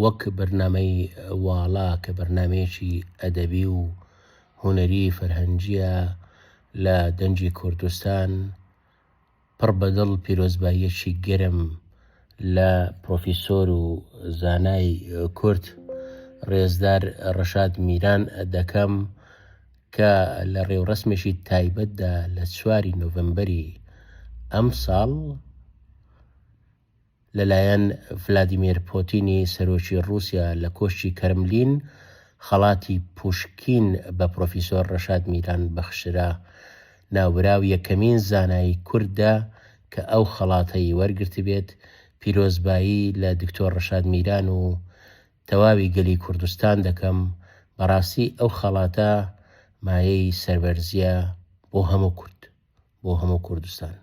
وەک بەرنامەی واڵا کە بەرنمەیەکی ئەدەبی و هونەری فەرهەنگیە لە دەنجی کوردستان، پڕ بەدڵ پیرۆزباییەکی گەرم لە پرۆفیسۆر و زانای کورد ڕێزدار ڕەشاد میران دەکەم کە لە ڕێوڕەسمێکی تایبەتدا لە 4 نۆڤەمبەری ئەم ساڵ لەلایەن ڤلادیمیر پۆتینی سەرۆکی ڕووسیا لە کۆشتی کەرملین خەڵاتی پوشکین بە پرۆفیسۆر ڕەشاد میران بەخشرا. ناوبراو یەکەمین زانای کوردە کە ئەو خەڵاتەی وەرگرتبێت. پیرۆزبایی لە دکتۆر ڕەشاد میران و تەواوی گەلی کوردستان دەکەم. بەڕاستی ئەو خەڵاتە مایەی سەربەرزیە بۆ هەموو کورد، بۆ هەموو کوردستان.